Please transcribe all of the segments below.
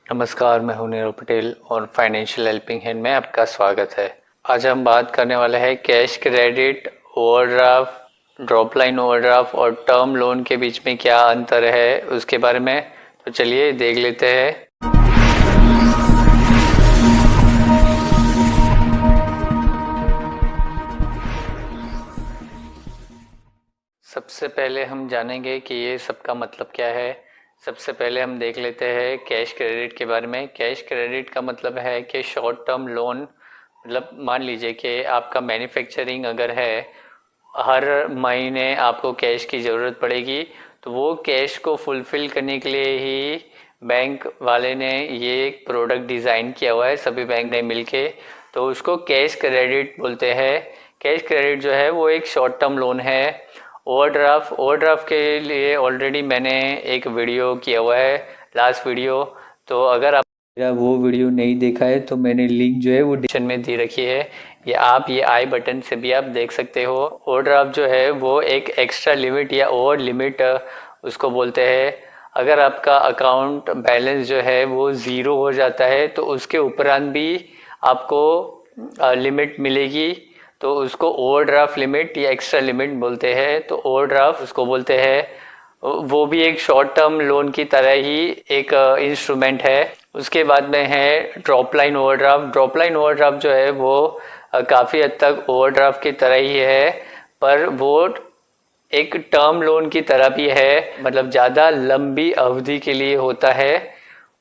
नमस्कार, मैं हूं नीरव पटेल और फाइनेंशियल हेल्पिंग हैंड में आपका स्वागत है। आज हम बात करने वाले हैं cash credit, overdraft, drop line overdraft और टर्म लोन के बीच में क्या अंतर है उसके बारे में। तो चलिए देख लेते हैं। सबसे पहले हम जानेंगे कि ये सबका मतलब क्या है। सबसे पहले हम देख लेते हैं कैश क्रेडिट के बारे में। कैश क्रेडिट का मतलब है कि शॉर्ट टर्म लोन, मतलब मान लीजिए कि आपका मैन्युफैक्चरिंग अगर है, हर महीने आपको कैश की ज़रूरत पड़ेगी, तो वो कैश को फुलफ़िल करने के लिए ही बैंक वाले ने ये एक प्रोडक्ट डिज़ाइन किया हुआ है, सभी बैंक ने मिलके, तो उसको कैश क्रेडिट बोलते हैं। कैश क्रेडिट जो है वो एक शॉर्ट टर्म लोन है। ओवरड्राफ्ट के लिए ऑलरेडी मैंने एक वीडियो किया हुआ है, लास्ट वीडियो। तो अगर आप मेरा वो वीडियो नहीं देखा है तो मैंने लिंक जो है वो डिस्क्रिप्शन में दे रखी है, या आप ये आई बटन से भी आप देख सकते हो। ओवरड्राफ्ट जो है वो एक एक्स्ट्रा लिमिट या ओवर लिमिट उसको बोलते हैं। अगर आपका अकाउंट बैलेंस जो है वो ज़ीरो हो जाता है तो उसके उपरांत भी आपको लिमिट मिलेगी, तो उसको ओवरड्राफ्ट लिमिट या एक्स्ट्रा लिमिट बोलते हैं। तो ओवरड्राफ्ट उसको बोलते हैं, वो भी एक शॉर्ट टर्म लोन की तरह ही एक इंस्ट्रूमेंट है। उसके बाद में है drop line overdraft. Drop line overdraft जो है वो काफ़ी हद तक ओवरड्राफ्ट की तरह ही है, पर वो एक टर्म लोन की तरह भी है, मतलब ज़्यादा लंबी अवधि के लिए होता है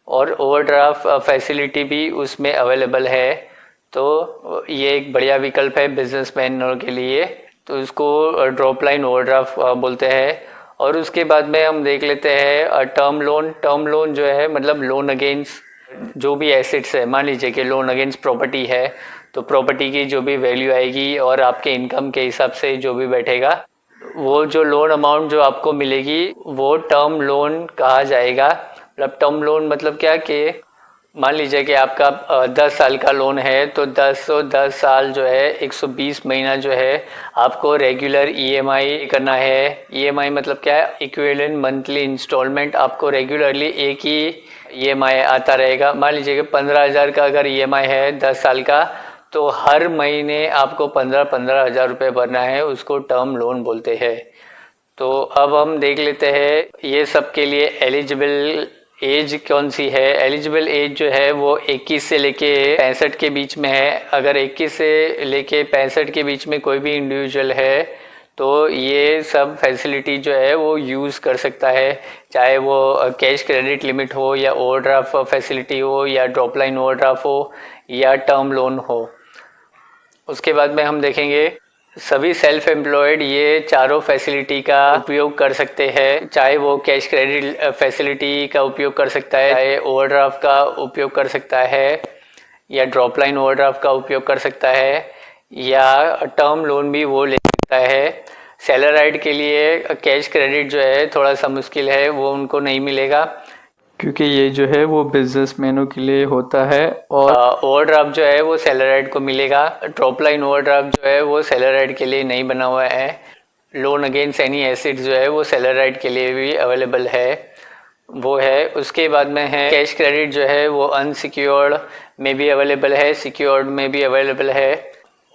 और ओवरड्राफ्ट फैसिलिटी भी उसमें अवेलेबल है। तो ये एक बढ़िया विकल्प है बिजनेसमैनों के लिए, तो उसको ड्रॉप लाइन ओवरड्राफ्ट बोलते हैं। और उसके बाद में हम देख लेते हैं टर्म लोन। टर्म लोन जो है मतलब लोन अगेंस्ट जो भी एसेट्स है, मान लीजिए कि लोन अगेंस्ट प्रॉपर्टी है, तो प्रॉपर्टी की जो भी वैल्यू आएगी और आपके इनकम के हिसाब से जो भी बैठेगा, वो जो लोन अमाउंट जो आपको मिलेगी वो टर्म लोन कहा जाएगा। मतलब टर्म लोन मतलब क्या कि मान लीजिए कि आपका 10 साल का लोन है, तो 10 साल जो है 120 महीना जो है आपको रेगुलर ईएमआई करना है। ईएमआई मतलब क्या है? Equivalent monthly instalment. आपको रेगुलरली एक ही ईएमआई आता रहेगा। मान लीजिए कि 15,000 का अगर ईएमआई है 10 साल का, तो हर महीने आपको 15,000 रुपये भरना है, उसको टर्म लोन बोलते हैं। तो अब हम देख लेते हैं ये सब के लिए एलिजिबल एज कौन सी है। एलिजिबल एज जो है वो 21 से लेके 65 के बीच में है। अगर 21 से लेके 65 के बीच में कोई भी इंडिविजुअल है तो ये सब फैसिलिटी जो है वो यूज़ कर सकता है, चाहे वो कैश क्रेडिट लिमिट हो या ओवरड्राफ्ट फैसिलिटी हो या ड्रॉप लाइन ओवरड्राफ्ट हो या टर्म लोन हो। उसके बाद में हम देखेंगे सभी सेल्फ एम्प्लॉयड ये चारों फैसिलिटी का उपयोग कर सकते हैं, चाहे वो कैश क्रेडिट फैसिलिटी का उपयोग कर सकता है, चाहे ओवरड्राफ्ट का उपयोग कर सकता है, या ड्रॉप लाइन ओवरड्राफ्ट का उपयोग कर सकता है, या टर्म लोन भी वो ले सकता है। सैलराइड के लिए कैश क्रेडिट जो है थोड़ा सा मुश्किल है, वो उनको नहीं मिलेगा क्योंकि ये जो है वो बिजनेसमैनों के लिए होता है। और ओवरड्राफ्ट जो है वो सैलराइड को मिलेगा। ड्रॉप लाइन ओवरड्राफ्ट जो है वो सैलराइड के लिए नहीं बना हुआ है। लोन अगेंस्ट एनी एसेट जो है वो सैलराइड के लिए भी अवेलेबल है, वो है। उसके बाद में है कैश क्रेडिट जो है वो अनसिक्योर्ड में भी अवेलेबल है, सिक्योर्ड में भी अवेलेबल है।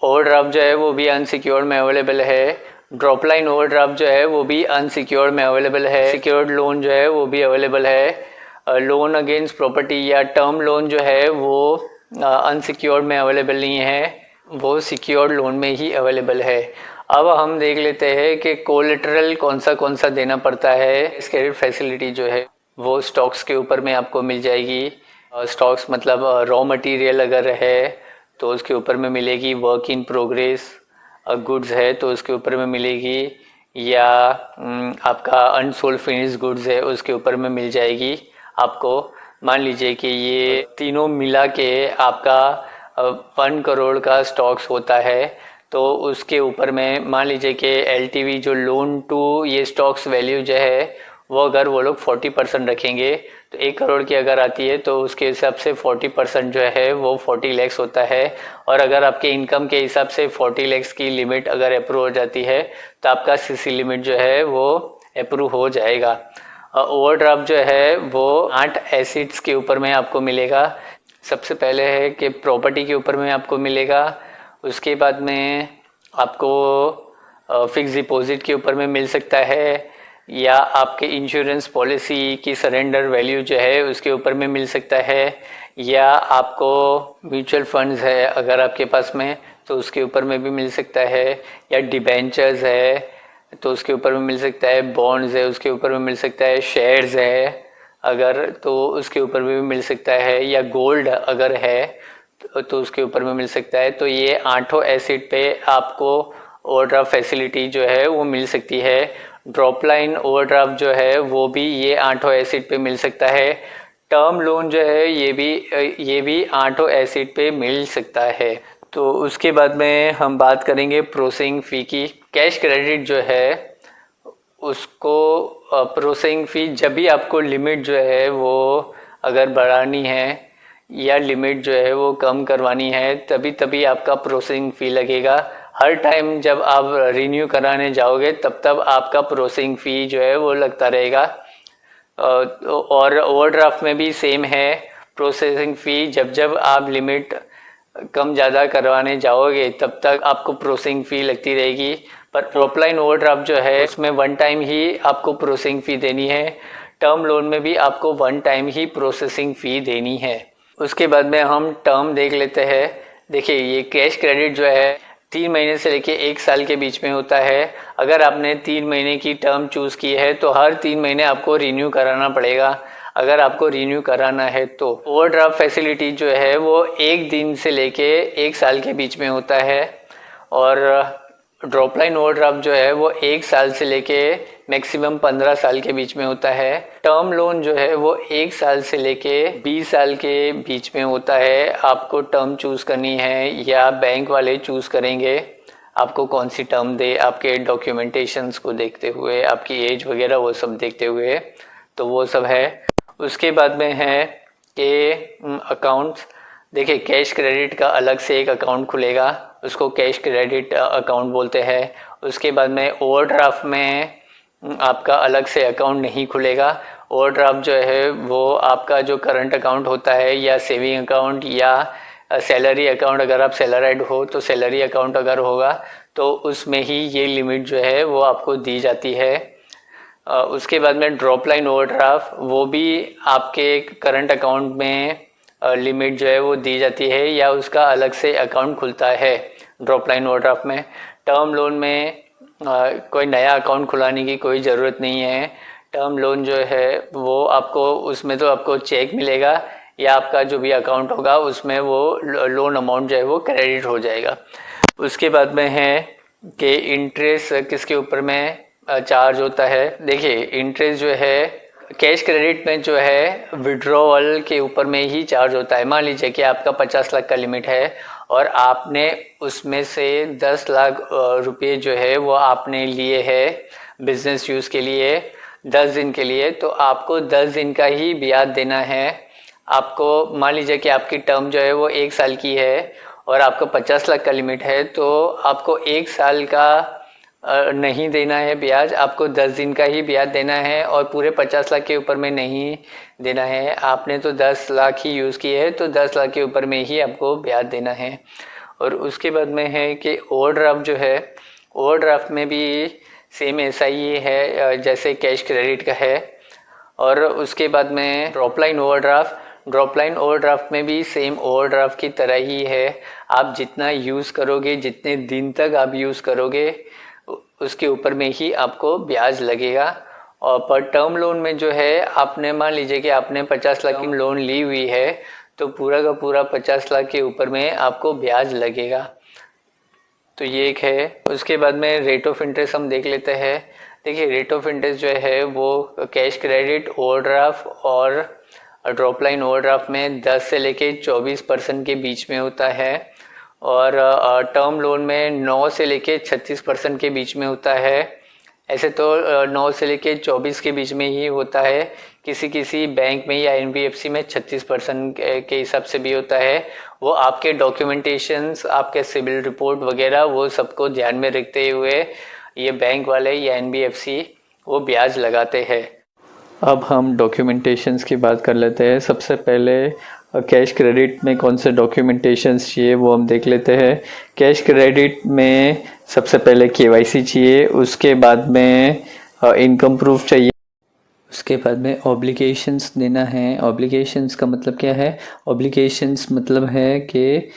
ओवरड्राफ्ट जो है वो भी अनसिक्योर्ड में अवेलेबल है। ड्रॉप लाइन ओवरड्राफ्ट जो है वो भी अनसिक्योर्ड में अवेलेबल है। सिक्योर्ड लोन जो है वो भी अवेलेबल है। लोन अगेंस्ट प्रॉपर्टी या टर्म लोन जो है वो अनसिक्योर्ड में अवेलेबल नहीं है, वो सिक्योर्ड लोन में ही अवेलेबल है। अब हम देख लेते हैं कि कोलेटरल कौन सा देना पड़ता है। क्रेडिट फैसिलिटी जो है वो स्टॉक्स के ऊपर में आपको मिल जाएगी। स्टॉक्स मतलब रॉ मटेरियल अगर है तो उसके ऊपर में मिलेगी। वर्क इन प्रोग्रेस गुड्स है तो उसके ऊपर में मिलेगी, या आपका अनसोल्ड फिनिश गुड्स है उसके ऊपर में मिल जाएगी आपको। मान लीजिए कि ये तीनों मिला के आपका 1 करोड़ का स्टॉक्स होता है, तो उसके ऊपर में मान लीजिए कि एलटीवी जो लोन टू ये स्टॉक्स वैल्यू जो है वो अगर वो लोग 40% रखेंगे, तो 1 करोड़ की अगर आती है तो उसके हिसाब से 40% जो है वो 40 लैक्स होता है। और अगर आपके इनकम के हिसाब से 40 लैक्स की लिमिट अगर अप्रूव हो जाती है तो आपका सीसी लिमिट जो है वो अप्रूव हो जाएगा। ओवरड्राफ्ट जो है वो 8 एसिड्स के ऊपर में आपको मिलेगा। सबसे पहले है कि प्रॉपर्टी के ऊपर में आपको मिलेगा, उसके बाद में आपको फिक्स डिपॉजिट के ऊपर में मिल सकता है, या आपके इंश्योरेंस पॉलिसी की सरेंडर वैल्यू जो है उसके ऊपर में मिल सकता है, या आपको म्यूचुअल फंड्स है अगर आपके पास में तो उसके ऊपर में भी मिल सकता है, या डिबेंचर्स है तो उसके ऊपर में मिल सकता है, बॉन्ड्स है उसके ऊपर में मिल सकता है, शेयर्स है अगर तो उसके ऊपर में भी मिल सकता है, या गोल्ड अगर है तो उसके ऊपर में मिल सकता है। तो ये 8 एसिड पे आपको ओवरड्राफ्ट फैसिलिटी जो है वो मिल सकती है। ड्रॉप लाइन ओवरड्राफ्ट जो है वो भी ये 8 एसिड पे मिल सकता है। टर्म लोन जो है ये भी 8 एसिड पे मिल सकता है। तो उसके बाद में हम बात करेंगे प्रोसेसिंग फ़ी की। कैश क्रेडिट जो है उसको प्रोसेसिंग फ़ी जब भी आपको लिमिट जो है वो अगर बढ़ानी है या लिमिट जो है वो कम करवानी है तभी आपका प्रोसेसिंग फ़ी लगेगा। हर टाइम जब आप रिन्यू कराने जाओगे तब आपका प्रोसेसिंग फ़ी जो है वो लगता रहेगा। और ओवरड्राफ्ट में भी सेम है, प्रोसेसिंग फ़ी जब आप लिमिट कम ज़्यादा करवाने जाओगे तब तक आपको प्रोसेसिंग फ़ी लगती रहेगी। पर ड्रॉप लाइन ओवरड्राफ्ट जो है उसमें वन टाइम ही आपको प्रोसेसिंग फ़ी देनी है। टर्म लोन में भी आपको वन टाइम ही प्रोसेसिंग फ़ी देनी है। उसके बाद में हम टर्म देख लेते हैं। देखिए ये कैश क्रेडिट जो है 3 महीने से लेके 1 साल के बीच में होता है। अगर आपने 3 महीने की टर्म चूज़ की है तो हर 3 महीने आपको रिन्यू कराना पड़ेगा। अगर आपको रिन्यू कराना है तो ओवरड्राफ्ट फैसिलिटी जो है वो 1 दिन से लेके 1 साल के बीच में होता है, और ड्रॉप लाइन ओवरड्राफ्ट जो है वो 1 साल से लेके मैक्सिमम 15 साल के बीच में होता है। टर्म लोन जो है वो 1 साल से लेके 20 साल के बीच में होता है। आपको टर्म चूज़ करनी है या बैंक वाले चूज़ करेंगे आपको कौन सी टर्म दे, आपके डॉक्यूमेंटेशंस को देखते हुए, आपकी एज वगैरह वो सब देखते हुए, तो वो सब है। उसके बाद में है कि अकाउंट्स। देखिए कैश क्रेडिट का अलग से एक अकाउंट खुलेगा, उसको कैश क्रेडिट अकाउंट बोलते हैं। उसके बाद में ओवरड्राफ्ट में आपका अलग से अकाउंट नहीं खुलेगा। ओवरड्राफ्ट जो है वो आपका जो करंट अकाउंट होता है या सेविंग अकाउंट या सैलरी अकाउंट, अगर आप सैलराइड हो तो सैलरी अकाउंट अगर होगा तो उसमें ही ये लिमिट जो है वो आपको दी जाती है। उसके बाद में ड्रॉप लाइन ओवरड्राफ्ट वो भी आपके करंट अकाउंट में लिमिट जो है वो दी जाती है या उसका अलग से अकाउंट खुलता है ड्रॉप लाइन ओवरड्राफ्ट में। टर्म लोन में कोई नया अकाउंट खुलाने की कोई ज़रूरत नहीं है। टर्म लोन जो है वो आपको उसमें तो आपको चेक मिलेगा या आपका जो भी अकाउंट होगा उसमें वो लोन अमाउंट जो है वो क्रेडिट हो जाएगा। उसके बाद में है कि इंटरेस्ट किसके ऊपर में चार्ज होता है। देखिए इंटरेस्ट जो है कैश क्रेडिट में जो है विड्रॉवल के ऊपर में ही चार्ज होता है। मान लीजिए कि आपका 50 लाख का लिमिट है और आपने उसमें से 10 लाख रुपये जो है वो आपने लिए है बिजनेस यूज़ के लिए 10 दिन के लिए, तो आपको 10 दिन का ही ब्याज देना है। आपको मान लीजिए कि आपकी टर्म जो है वो 1 साल की है और आपका 50 लाख का लिमिट है, तो आपको 1 साल का नहीं देना है ब्याज, आपको 10 दिन का ही ब्याज देना है और पूरे 50 लाख के ऊपर में नहीं देना है। आपने तो 10 लाख ही यूज़ किए है तो 10 लाख के ऊपर में ही आपको ब्याज देना है। और उसके बाद में है कि ओवरड्राफ्ट जो है, ओवरड्राफ्ट में भी सेम ऐसा ही है जैसे कैश क्रेडिट का है। और उसके बाद में ड्रॉप लाइन ओवरड्राफ्ट में भी सेम ओवरड्राफ्ट की तरह ही है। आप जितना यूज़ करोगे, जितने दिन तक आप यूज़ करोगे उसके ऊपर में ही आपको ब्याज लगेगा। और पर टर्म लोन में जो है आपने मान लीजिए कि आपने 50 लाख की लोन ली हुई है तो पूरा का पूरा 50 लाख के ऊपर में आपको ब्याज लगेगा। तो ये एक है। उसके बाद में रेट ऑफ इंटरेस्ट हम देख लेते हैं। देखिए रेट ऑफ इंटरेस्ट जो है वो कैश क्रेडिट ओवरड्राफ्ट और ड्रॉप लाइन ओवरड्राफ्ट में 10 से लेके 24% के बीच में होता है, और टर्म लोन में 9 से लेके 36% के बीच में होता है। ऐसे तो 9 से लेके 24 के बीच में ही होता है, किसी बैंक में या एनबीएफसी में 36% के हिसाब से भी होता है। वो आपके डॉक्यूमेंटेशंस, आपके सिविल रिपोर्ट वगैरह वो सबको ध्यान में रखते हुए ये बैंक वाले या एनबीएफसी वो ब्याज लगाते हैं। अब हम डॉक्यूमेंटेशंस की बात कर लेते हैं। सबसे पहले कैश क्रेडिट में कौन से डॉक्यूमेंटेशंस चाहिए वो हम देख लेते हैं। कैश क्रेडिट में सबसे पहले केवाईसी चाहिए, उसके बाद में इनकम प्रूफ चाहिए, उसके बाद में ऑब्लिगेशंस देना है। ऑब्लिगेशंस का मतलब क्या है? ऑब्लिगेशंस मतलब है कि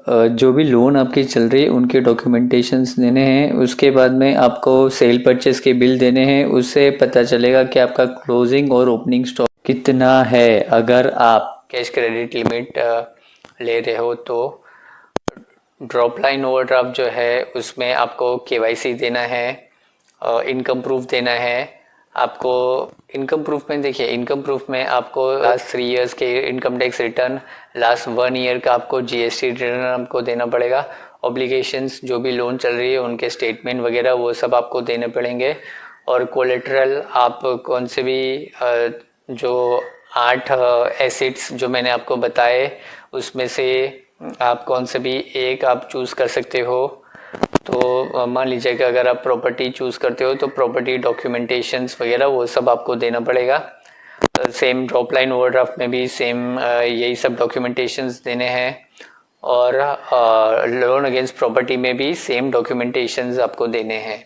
जो भी लोन आपकी चल रही है उनके डॉक्यूमेंटेशंस देने हैं। उसके बाद में आपको सेल परचेस के बिल देने हैं। उससे पता चलेगा कि आपका क्लोजिंग और ओपनिंग स्टॉक कितना है। अगर आप कैश क्रेडिट लिमिट ले रहे हो तो ड्रॉप लाइन ओवरड्राफ्ट जो है उसमें आपको केवाईसी देना है, इनकम प्रूफ देना है। आपको इनकम प्रूफ में देखिए, इनकम प्रूफ में आपको लास्ट 3 इयर्स के income tax return, last 1 year का आपको जीएसटी रिटर्न आपको देना पड़ेगा। ऑब्लिगेशंस जो भी लोन चल रही है उनके स्टेटमेंट वगैरह वो सब आपको देने पड़ेंगे। और कोलेटरल आप कौन से भी जो 8 एसेट्स जो मैंने आपको बताए उसमें से आप कौन से भी एक आप चूज़ कर सकते हो। तो मान लीजिए कि अगर आप प्रॉपर्टी चूज़ करते हो तो प्रॉपर्टी डॉक्यूमेंटेशंस वगैरह वो सब आपको देना पड़ेगा। सेम ड्रॉप लाइन ओवरड्राफ्ट में भी सेम यही सब डॉक्यूमेंटेशंस देने हैं। और लोन अगेंस्ट प्रॉपर्टी में भी सेम डॉक्यूमेंटेशंस आपको देने हैं।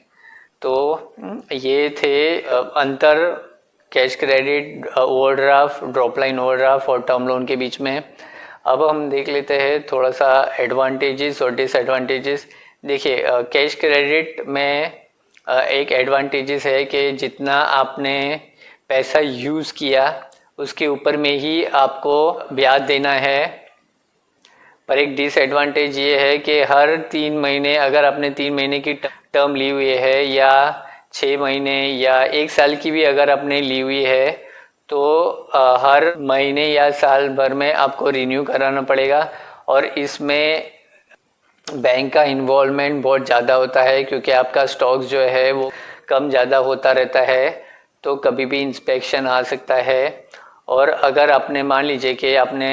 तो ये थे अंतर cash credit overdraft, drop line overdraft और टर्म लोन के बीच में। अब हम देख लेते हैं थोड़ा सा एडवांटेजेस और डिसएडवांटेजेस। देखिए कैश क्रेडिट में एक एडवांटेजेस है कि जितना आपने पैसा यूज़ किया उसके ऊपर में ही आपको ब्याज देना है। पर एक डिसएडवांटेज ये है कि हर 3 महीने अगर आपने 3 महीने की टर्म ली हुई है या 6 महीने या 1 साल की भी अगर आपने ली हुई है तो हर महीने या साल भर में आपको रिन्यू कराना पड़ेगा। और इसमें बैंक का इन्वॉल्वमेंट बहुत ज़्यादा होता है क्योंकि आपका स्टॉक्स जो है वो कम ज़्यादा होता रहता है, तो कभी भी इंस्पेक्शन आ सकता है। और अगर आपने मान लीजिए कि आपने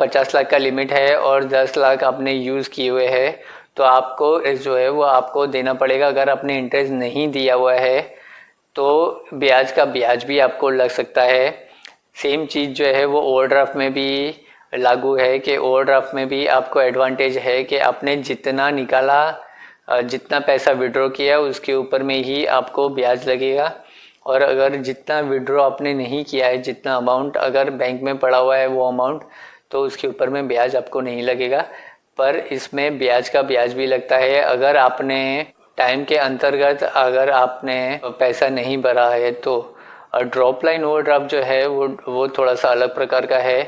50 लाख का लिमिट है और 10 लाख आपने यूज़ किए हुए हैं तो आपको जो है वो आपको देना पड़ेगा। अगर आपने इंटरेस्ट नहीं दिया हुआ है तो ब्याज का ब्याज भी आपको लग सकता है। सेम चीज़ जो है वो ओवरड्राफ्ट में भी लागू है कि ओवरड्राफ्ट में भी आपको एडवांटेज है कि आपने जितना निकाला, जितना पैसा विड्रॉ किया उसके ऊपर में ही आपको ब्याज लगेगा। और अगर जितना विड्रॉ आपने नहीं किया है, जितना अमाउंट अगर बैंक में पड़ा हुआ है वो अमाउंट, तो उसके ऊपर में ब्याज आपको नहीं लगेगा। पर इसमें ब्याज का ब्याज भी लगता है अगर आपने टाइम के अंतर्गत अगर आपने पैसा नहीं भरा है तो। ड्रॉप लाइन ओवरड्राफ्ट जो है वो थोड़ा सा अलग प्रकार का है।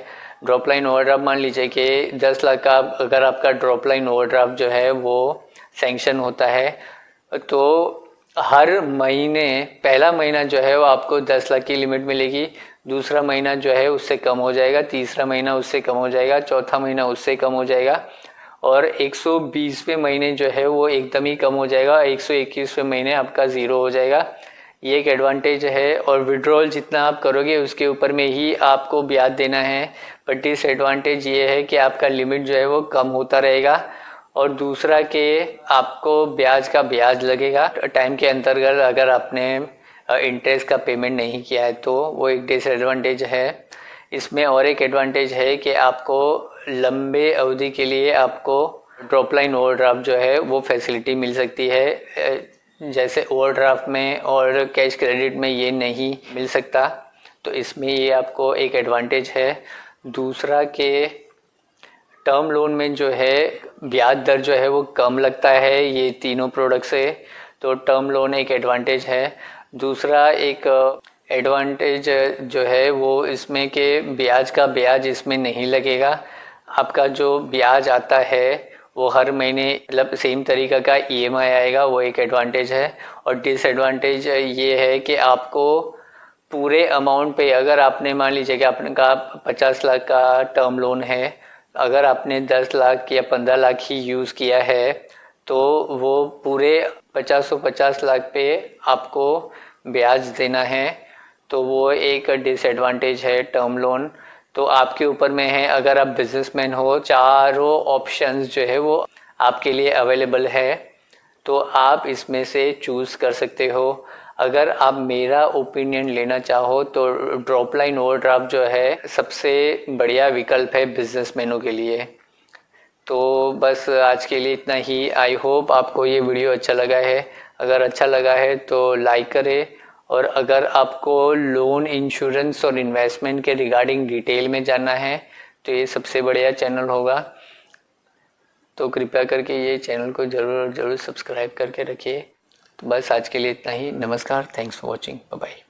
ड्रॉप लाइन ओवरड्राफ्ट मान लीजिए कि 10 लाख का अगर आपका ड्रॉप लाइन ओवरड्राफ्ट जो है वो सैंक्शन होता है तो हर महीने पहला महीना जो है वो आपको 10 लाख की लिमिट मिलेगी, दूसरा महीना जो है उससे कम हो जाएगा, तीसरा महीना उससे कम हो जाएगा, चौथा महीना उससे कम हो जाएगा और 120वें महीने जो है वो एकदम ही कम हो जाएगा, 121वें महीने आपका ज़ीरो हो जाएगा। ये एक एडवांटेज है। और विड्रॉल जितना आप करोगे उसके ऊपर में ही आपको ब्याज देना है। पर डिसएडवांटेज ये है कि आपका लिमिट जो है वो कम होता रहेगा। और दूसरा कि आपको ब्याज का ब्याज लगेगा टाइम के अंतर्गत अगर आपने इंटरेस्ट का पेमेंट नहीं किया है तो वो एक डिसएडवांटेज है। इसमें और एक एडवांटेज है कि आपको लंबे अवधि के लिए आपको ड्रॉप लाइन ओवरड्राफ्ट जो है वो फैसिलिटी मिल सकती है, जैसे ओवरड्राफ्ट में और कैश क्रेडिट में ये नहीं मिल सकता। तो इसमें ये आपको एक एडवांटेज है। दूसरा कि टर्म लोन में जो है ब्याज दर जो है वो कम लगता है ये तीनों प्रोडक्ट से, तो टर्म लोन एक एडवांटेज है। दूसरा एक एडवांटेज जो है वो इसमें कि ब्याज का ब्याज इसमें नहीं लगेगा। आपका जो ब्याज आता है वो हर महीने मतलब सेम तरीका का ईएमआई आएगा, वो एक एडवांटेज है। और डिसएडवांटेज ये है कि आपको पूरे अमाउंट पे अगर आपने मान लीजिए कि आपने का 50 लाख का टर्म लोन है, अगर आपने 10 लाख या 15 लाख ही यूज़ किया है तो वो पूरे 50 लाख पे आपको ब्याज देना है, तो वो एक डिसएडवांटेज है टर्म लोन। तो आपके ऊपर में है, अगर आप बिजनेसमैन हो चारों ऑप्शंस जो है वो आपके लिए अवेलेबल है तो आप इसमें से चूज़ कर सकते हो। अगर आप मेरा ओपिनियन लेना चाहो तो ड्रॉप लाइन ओवरड्राफ्ट जो है सबसे बढ़िया विकल्प है बिजनेसमैनों के लिए। तो बस आज के लिए इतना ही। आई होप आपको ये वीडियो अच्छा लगा है। अगर अच्छा लगा है तो लाइक करें, और अगर आपको लोन, इंश्योरेंस और इन्वेस्टमेंट के रिगार्डिंग डिटेल में जानना है तो ये सबसे बढ़िया चैनल होगा। तो कृपया करके ये चैनल को ज़रूर सब्सक्राइब करके रखिए। तो बस आज के लिए इतना ही। नमस्कार, thanks for watching, bye bye.